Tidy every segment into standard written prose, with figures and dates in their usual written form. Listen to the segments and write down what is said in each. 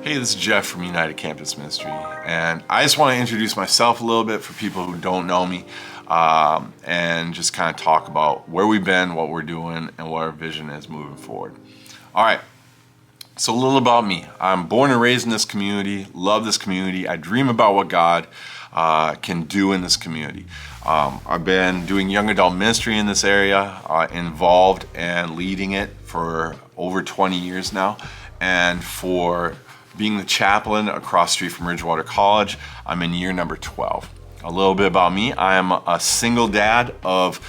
Hey, this is Jeff from United Campus Ministry, and I just want to introduce myself a little bit for people who don't know me, and just kind of talk about where we've been, what we're doing, and what our vision is moving forward. All right, so a little about me. I'm born and raised in this community, love this community. I dream about what God can do in this community. I've been doing young adult ministry in this area, involved and leading it for over 20 years now, and for being the chaplain across the street from Ridgewater College, I'm in year number 12. A little bit about me. I am a single dad of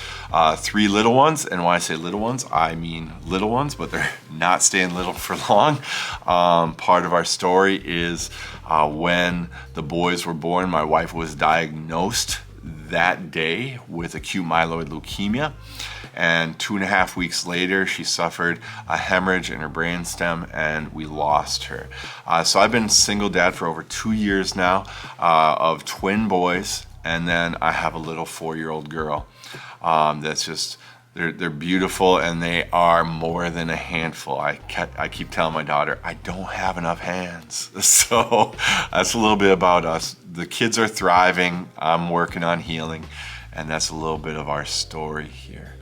3 little ones, and when I say little ones, I mean little ones, but they're not staying little for long. Part of our story is when the boys were born, my wife was diagnosed that day with acute myeloid leukemia, and 2.5 weeks later she suffered a hemorrhage in her brainstem and we lost her. So I've been single dad for over 2 years now, of twin boys, and then I have a little 4-year-old girl that's just they're beautiful, and they are more than a handful. I keep telling my daughter, I don't have enough hands. So that's a little bit about us. The kids are thriving. I'm working on healing, and that's a little bit of our story here.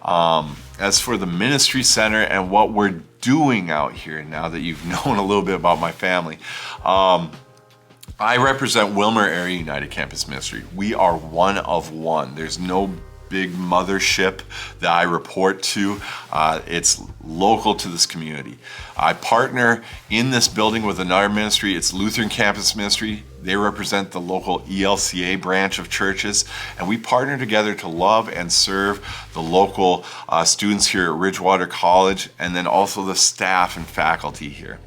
As for the ministry center and what we're doing out here, now that you've known a little bit about my family, I represent Willmar Area United Campus Ministry. We are one of one. There's no big mothership that I report to. It's local to this community. I partner in this building with another ministry. It's Lutheran Campus Ministry. They represent the local ELCA branch of churches, and we partner together to love and serve the local students here at Ridgewater College, and then also the staff and faculty here.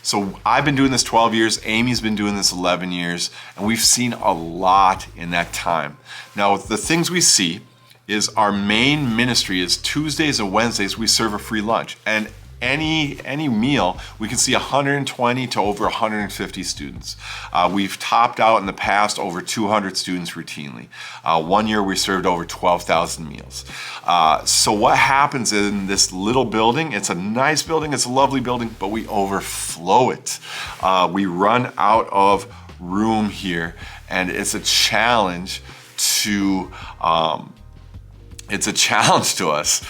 So I've been doing this 12 years, Amy's been doing this 11 years, and we've seen a lot in that time. Now, the things we see is our main ministry is Tuesdays and Wednesdays we serve a free lunch, and any meal we can see 120 to over 150 students. We've topped out in the past over 200 students routinely. One year we served over 12,000 meals. So what happens in this little building? It's a nice building, it's a lovely building, but we overflow it. We run out of room here, and it's a challenge to us.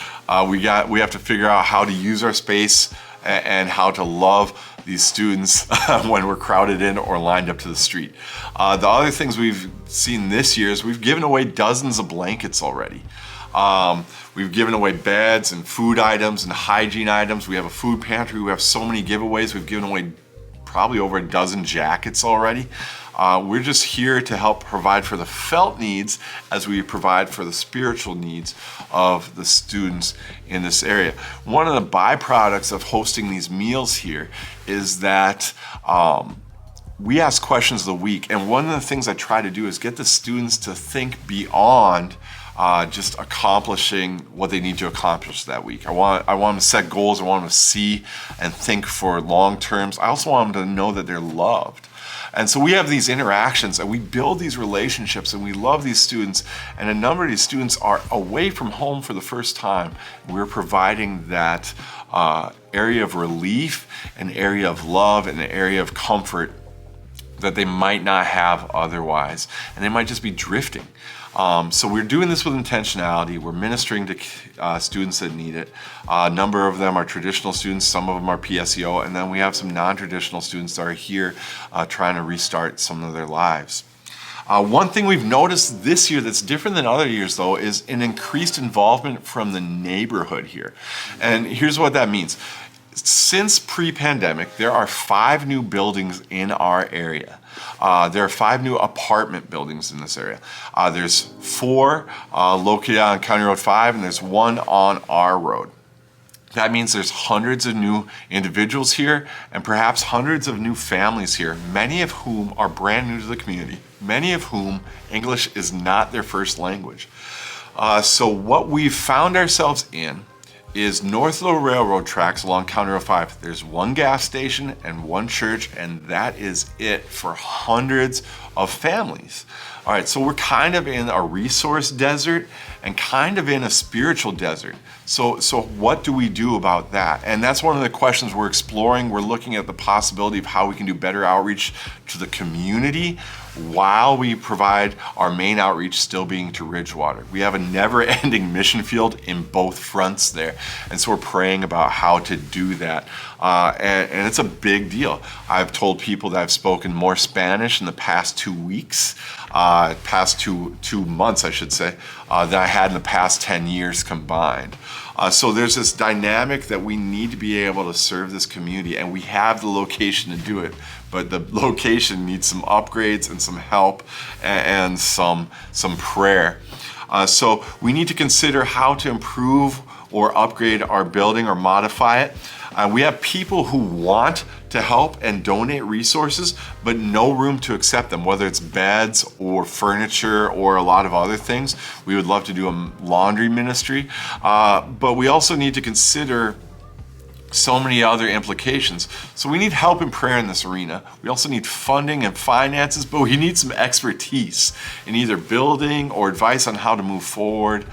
We have to figure out how to use our space and how to love these students when we're crowded in or lined up to the street. The other things we've seen this year is we've given away dozens of blankets already. We've given away beds and food items and hygiene items. We have a food pantry. We have so many giveaways. We've given away probably over a dozen jackets already. We're just here to help provide for the felt needs as we provide for the spiritual needs of the students in this area. One of the byproducts of hosting these meals here is that we ask questions of the week, and one of the things I try to do is get the students to think beyond just accomplishing what they need to accomplish that week. I want them to set goals. I want them to see and think for long terms. I also want them to know that they're loved. And so we have these interactions and we build these relationships and we love these students, and a number of these students are away from home for the first time. We're providing that area of relief, an area of love, and an area of comfort that they might not have otherwise, and they might just be drifting. So we're doing this with intentionality. We're ministering to students that need it. A number of them are traditional students, some of them are PSEO, and then we have some non-traditional students that are here trying to restart some of their lives. One thing we've noticed this year that's different than other years, though, is an increased involvement from the neighborhood here. And here's what that means. Since pre-pandemic, there are 5 new buildings in our area. There are 5 new apartment buildings in this area. There's 4 located on County Road 5, and there's 1 on our road. That means there's hundreds of new individuals here and perhaps hundreds of new families here, many of whom are brand new to the community, many of whom English is not their first language. So what we've found ourselves in is north of the railroad tracks along County Road 5. There's one gas station and one church, and that is it for hundreds of families. All right, so we're kind of in a resource desert and kind of in a spiritual desert. So what do we do about that? And that's one of the questions we're exploring. We're looking at the possibility of how we can do better outreach to the community while we provide our main outreach still being to Ridgewater. We have a never-ending mission field in both fronts there. And so we're praying about how to do that. And it's a big deal. I've told people that I've spoken more Spanish in the past 2 weeks, past two months, I should say, than I had in the past 10 years combined. So there's this dynamic that we need to be able to serve this community, and we have the location to do it, but the location needs some upgrades and some help and some prayer. So we need to consider how to improve or upgrade our building or modify it. We have people who want to help and donate resources, but no room to accept them, whether it's beds or furniture or a lot of other things. We would love to do a laundry ministry, but we also need to consider so many other implications. So we need help and prayer in this arena. We also need funding and finances, but we need some expertise in either building or advice on how to move forward.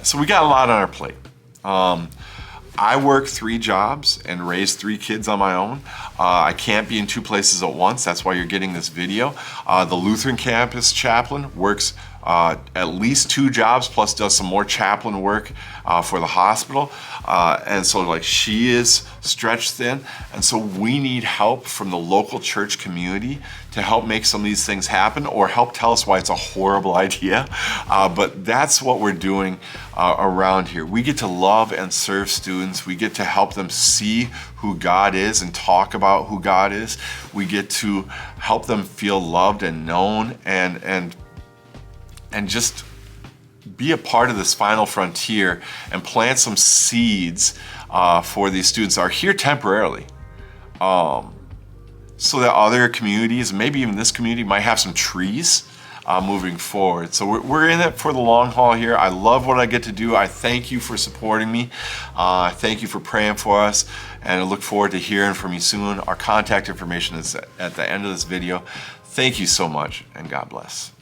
So we got a lot on our plate. I work 3 jobs and raise 3 kids on my own. I can't be in 2 places at once. That's why you're getting this video. The Lutheran campus chaplain works at least 2 jobs, plus does some more chaplain work for the hospital. And so like she is stretched thin. And so we need help from the local church community to help make some of these things happen or help tell us why it's a horrible idea. But that's what we're doing around here. We get to love and serve students. We get to help them see who God is and talk about who God is. We get to help them feel loved and known and just be a part of this final frontier and plant some seeds for these students that are here temporarily. So that other communities, maybe even this community, might have some trees moving forward. So we're in it for the long haul here. I love what I get to do. I thank you for supporting me. I thank you for praying for us, and I look forward to hearing from you soon. Our contact information is at the end of this video. Thank you so much, and God bless.